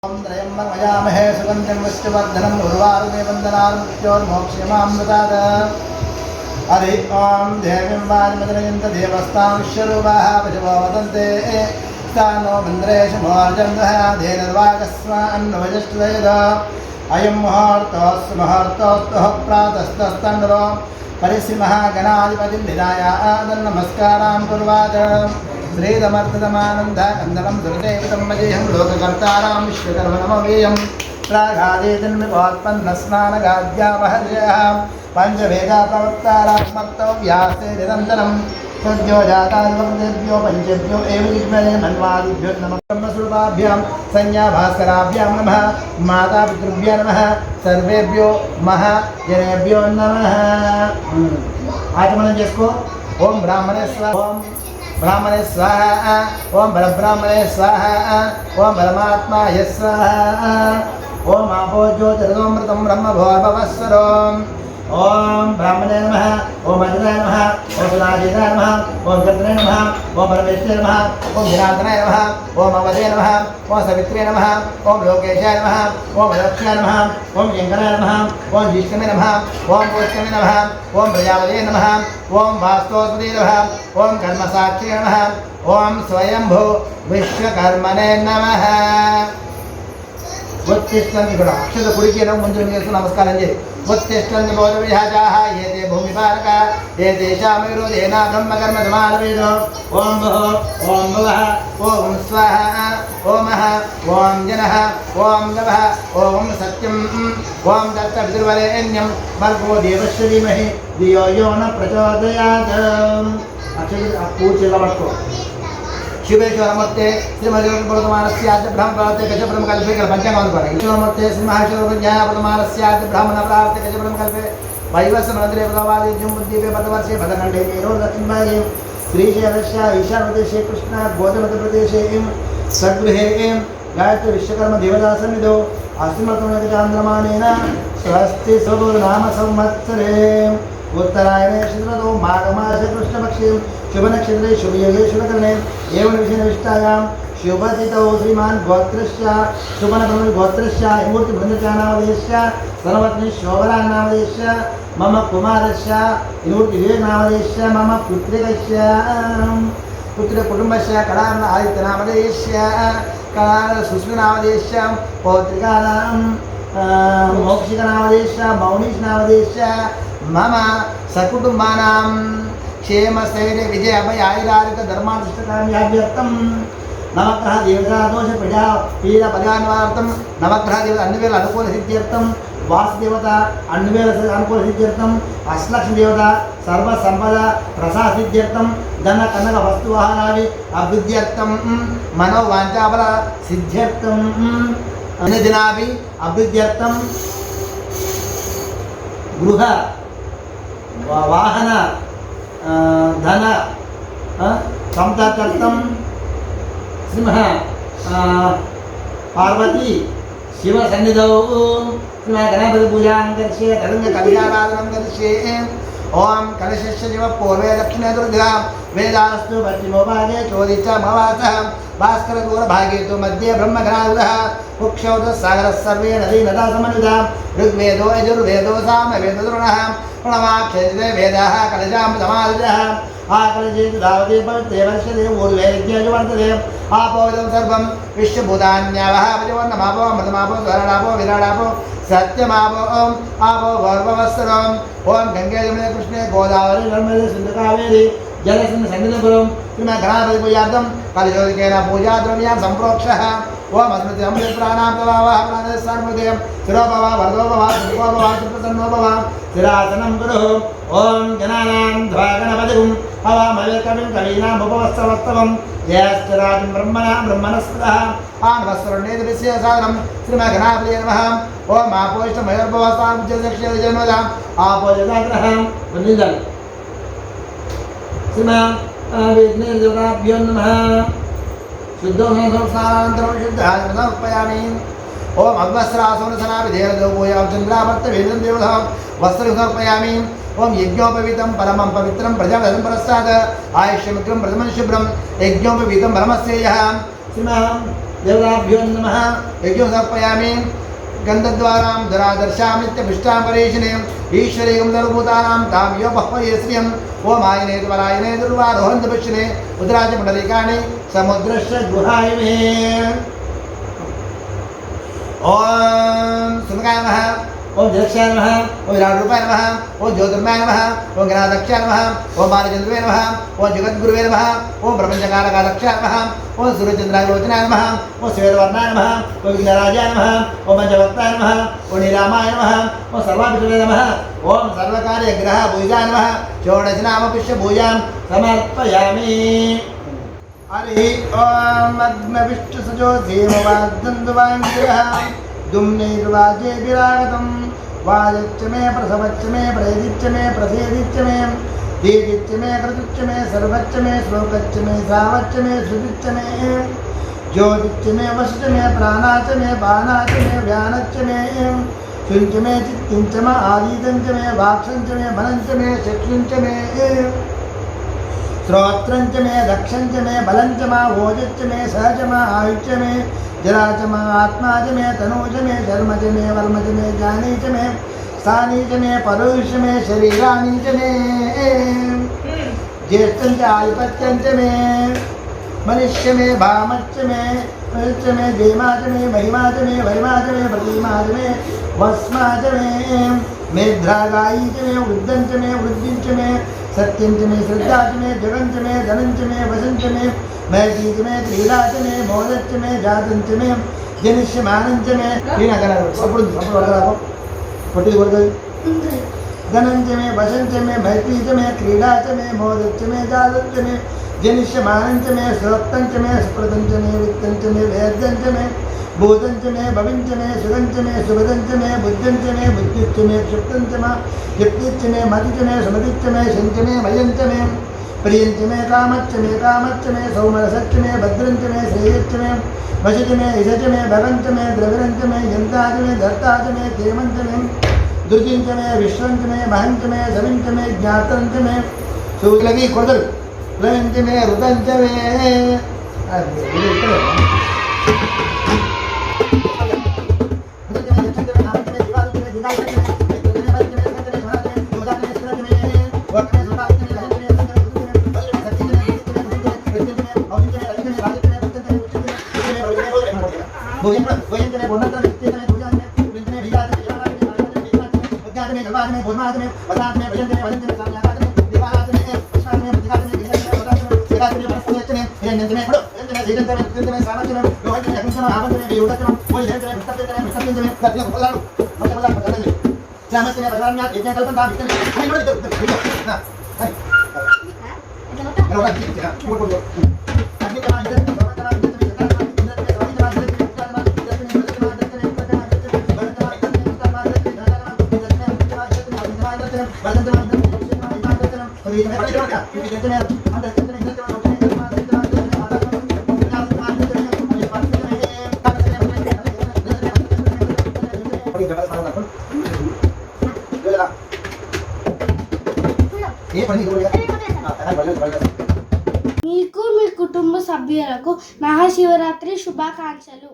त्रयम्बकमयामहे सुगन्धिं विष्णुवर्धनम् उर्वारुके वन्दनान्मृत्योर्मोक्षमामृतात् हरि ॐ देवीं वाजमदनयन्त देवस्तां विश्वरूपाः पशवो वदन्ते स्थानो मन्द्रेशमोर्जन्दः धेनुर्वागस्व अन्नवजष्टवेद अयं मुहूर्तोऽस्तु मुहूर्तोऽस्तु प्रातस्तस्तन्नो परिश्रीमहागणाधिपतिं विदाय नमस्कारां कुर्वात् श्रीरमर्दमानन्दकन्दनं दुर्देवतं मजेहं लोककर्तारां विश्वकर्मणमवेयं प्रागादेतन्विपोत्पन्नस्नानगाद्यावहर्यः पञ्चवेदाप्रवक्तारात्मर्तौ व्यासे निरन्तरं सद्यो जाताद्भक्तेभ्यो पञ्चभ्यो एव जिग्महे मन्वादिभ्यो नमः ब्रह्मस्वरूपाभ्यां संज्ञाभास्कराभ्यां नमः मातापितृभ्यो नमः सर्वेभ्यो महाजनेभ्यो नमः। आचमनं చేసుకో। ओम ब्राह्मणे स्वाहा, ओम ब्राह्मणे स्वाहा, ओम परब्राह्मणे स्वाहा, ओम परमात्माय स्वाहा, ओम आपो ज्योतिरसोमृतं ब्रह्मभोर्भवस्वरोम। ओम ब्राह्मणे नमः, ओम अग्ने नमः, ओम सुराजिने नमः, ओम कर्तने नमः, ओम परमेश्वरे नमः, ओम जनार्दनाय नमः, ओम अवधे नमः, ओम सवित्रे नमः, ओम लोकेशाय नमः, ओम लक्ष्याय नमः, ओम शंकराय नमः, ओम जिष्णवे नमः, ओम पुष्कवे नमः, ओम प्रजापते नमः, ओम वास्तोस्पते नमः, ओम कर्मसाक्षिणे नमः, ओम स्वयंभू विश्वकर्मणे नमः। उत्तिष्ठन्ति गुण अक्षत कुडिके मुंजु नमस्कारं चेयि। उत्तिष्ठन्ति बोधविहाजाः ये ते भूमिपालका ये तेषामेरुदेना ब्रह्मकर्म समानवेदो। ओम भुः ओम भुवः ओम स्वाहा ओमः ओम जनः ओम गवः ओम सत्यं ओम दत्तपितृवरेण्यं भर्गो देवस्य धीमहि धियो यो न प्रचोदयात्। अक्षत पूज्य लवट्को शिवेश्वरमूर्ते श्रीमद्वर्तमानस्याद्य ब्रह्मप्राप्ते गजब्रह्मकल्पे पंचांगानुसार ईश्वरमूर्ते श्रीमहाशिवज्ञानवर्तमानस्याद्य ब्राह्मणप्राप्ते गजब्रह्मकल्पे वैवस्वनद्रे पदवादिज्यं बुद्धिवे पदवर्षे पदखण्डे मेरो दक्षिणभागे श्रीशैलस्य ईशानप्रदेशे कृष्ण गोधमध्यप्रदेशे सद्गृहे गायत्री विश्वकर्म देवदासन्निधौ अस्मत्तमचान्द्रमानेन स्वस्ति स्वनाम संवत्सरे उत्तरायणे श्रीरथो माघमासे कृष्णपक्षे शुभनक्षत्रे शुभयोगे शुभकरणे एवं विषयनिष्ठायां शुभतिथौ श्रीमान् गोत्रस्य शुभनकर्म गोत्रस्य मूर्तिबृन्दनामधेयस्य सर्वपत्नी शोभरानामधेयस्य मम कुमारस्य मूर्तिविवेकनामधेयस्य मम पुत्रिकस्य पुत्रकुटुम्बस्य कलान आदित्यनामधेयस्य कलान सुस्मिनामधेयस्य पौत्रिकानां मौक्षिकनामधेयस्य मौनीशनामधेयस्य मम सकुटुम्बानां क्षेमस्थैर्य विजय अभय आयुरारोग्य धर्माधिष्ठकाम्याभ्यर्थं नवग्रह देवता दोष प्रजा पीड़ा परिहारार्थं नवग्रह देवता अन्वेल अनुकूल सिद्ध्यर्थं वासुदेवता अन्वेल अनुकूल सिद्ध्यर्थं अष्टलक्ष्मी देवता सर्व संपदा प्रसाद सिद्ध्यर्थं धन कनक वस्तुवाहनादि अभिवृद्ध्यर्थं मनोवांछाबल सिद्ध्यर्थं अनुदिनाभि अभिवृद्ध्यर्थं गृह वाहन धन संताकर्तम श्रीमः पार्वती शिव सन्निधौ श्रीमः गणपति पूजां करिष्ये तरंग कल्याणादनं करिष्ये। ओम कलशस्य शिव पूर्वे दक्षिणे दुर्गा वेदास्तु पश्चिमो भागे चोदिच्चामवासः भास्कर दूरभागे तु मध्ये ब्रह्मघनादः कुक्षौतः सागरः सर्वे नदी नदा समन्विता ऋग्वेदो यजुर्वेदो सामवेदो द्रोणः प्रणवाक्षरे वेदाः कलशामृतमादयः आकलशे धावते पवित्रे वर्षते ऊर्ध्वे वर्तते आपोदं सर्वं विश्वभूतान्यावः परिवर्णमापो अमृतमापो स्वरणापो विराडापो सत्यमापो ओम आपो भर्ववस्त्रम् ओम गंगे यमुने कृष्णे गोदावरी नर्मदे सिंधु कावेरी जलसिंह सन्निधिपुरं श्रीमद् गणापति पूजार्थं कलशोदकेन पूजाद्रव्यां सम्प्रोक्षः ओम अस्मृति अमृत प्राणां प्रभावः प्राणस्वान्मुदयं शिरोभव वरदोभव सुखोभव सुप्रसन्नोभव शिरासनं गुरुः। ओम गणानां ध्वा गणपतिं हवामवेकविं कवीनां उपवस्त्रवस्तवं ज्येष्ठराजं ब्रह्मणस्पदः आनवस्त्रण्येतस्य साधनं श्रीमद् गणापतये नमः। ओम आपोष्टमयोर्भवस्तां आपोजदाग्रहं वन्दितं श्रीमद् विघ्नेश्वराभ्यो नमः। शुद्धोऽनन्तरं शुद्धाय समर्पयामि। ओम अग्वस्त्रासनसनाभिधेयदोपूयां चन्द्रावर्तवेदं देवतां वस्त्रं समर्पयामि। ओम यज्ञोपवीतं परमं पवित्रं प्रजापतिं पुरस्तात् आयुष्यमित्रं प्रथमं शुभ्रं यज्ञोपवीतं परमस्येयः श्रीमः देवताभ्यो नमः यज्ञं समर्पयामि गन्धद्वारां धरादर्शामित्यभिष्टां परेशिने ईश्वरीयं सर्वभूतानां तां यो बह्वये श्रियम् ओम आयने परायणे दुर्वारोहन्त पश्यने उद्राज पुण्डरीकाणि समुद्रस्य गुहाय मे ओम सुमकाय नमः ओम जलक्षाय नमः ओम विराटरूपाय नमः ओम ज्योतिर्मयाय नमः ओम गणाध्यक्षाय नमः ओम बालचन्द्रवे नमः ओम जगद्गुरुवे नमः ओम प्रपञ्चकारकाध्यक्षाय नमः ओम सूर्यचन्द्रायोजनाय नमः ओम श्वेतवर्णाय नमः ओम विघ्नराजाय नमः ओम पंचभक्ताय नमः ओम नीलामाय नमः ओम सर्वाभिषवे नमः ओम सर्वकार्यग्रह भुजाय नमः षोडशनाम पुष्पभूजां समर्पयामि हरि ओम अग्नविष्टुसजो धीमवाग्दन्दुवाङ्ग्रः दुम्नीर्वाजे विरागतं वाजच्च मे प्रसवच्च मे प्रेदिच्च मे प्रसेदिच्च मे दीदिच्च मे कृतिच्च मे सर्वच्च मे श्लोकच्च मे सावच्च मे श्रुतिच्च मे ज्योतिच्च मे वश्च मे प्राणाच्च मे बाणाच्च मे व्यानच्च मे शुञ्च मे चित्तिञ्च मे आदीतञ्च मे वाक्शञ्च मे मनञ्च मे चक्षुञ्च मे श्रोत्रञ्च मे दक्षञ्च मे बलञ्च मा ओजच्च मे सहज मा आयुच्च मे जराच मे आत्मा च मे तनूज मे शर्म च मे वर्म च मे ज्ञानी च मे स्थानी च मे परुष मे शरीरानी च मे ज्येष्ठं च आयुपत्यं च मे मनुष्य मे भामच्च मे मनुष्य मे देमा च मे महिमा च मे वरिमा च मे प्रतिमा च मे भस्मा च मे मेध्रागायी च मे वृद्धं च मे वृद्धिं च मे सत्यं च मे श्रद्धा च मे जगं च मे धनं च मे वशं च मे मैत्री च मे क्रीडा च मे मोदं च मे जातं च मे जनिष्यमानं च मे धनं च मे वशं च मे मैत्री च मे क्रीडा च मे मोदं च मे जातं च मे जनिष्यमानं च मे श्रोक्तं च मे सुकृतं च मे वित्तं च मे वेद्यं च मे भूतं च मे भविं च मे सुगं च मे सुभदं च मे बुद्धिं च मे बुद्धिश्च मे क्षिप्तं च मे युक्तिश्च मे मति च मे सुमतिश्च मे शं च मे मयं च मे प्रियं च मे कामच्च मे सौमरसच्च मे भद्रं च मे श्रेयश्च मे वश च मे इष च मे भगं च मे द्रविणं च मे यन्ता च मे धर्ता च मे केमं च मे दुर्जिं च मे विश्वं च मे महं च मे सविं च मे ज्ञातं च मे सूलगी कोडल प्लवं च मे रुदं च मे మీకు మీ కుటుంబ సభ్యులకు మహాశివరాత్రి శుభాకాంక్షలు.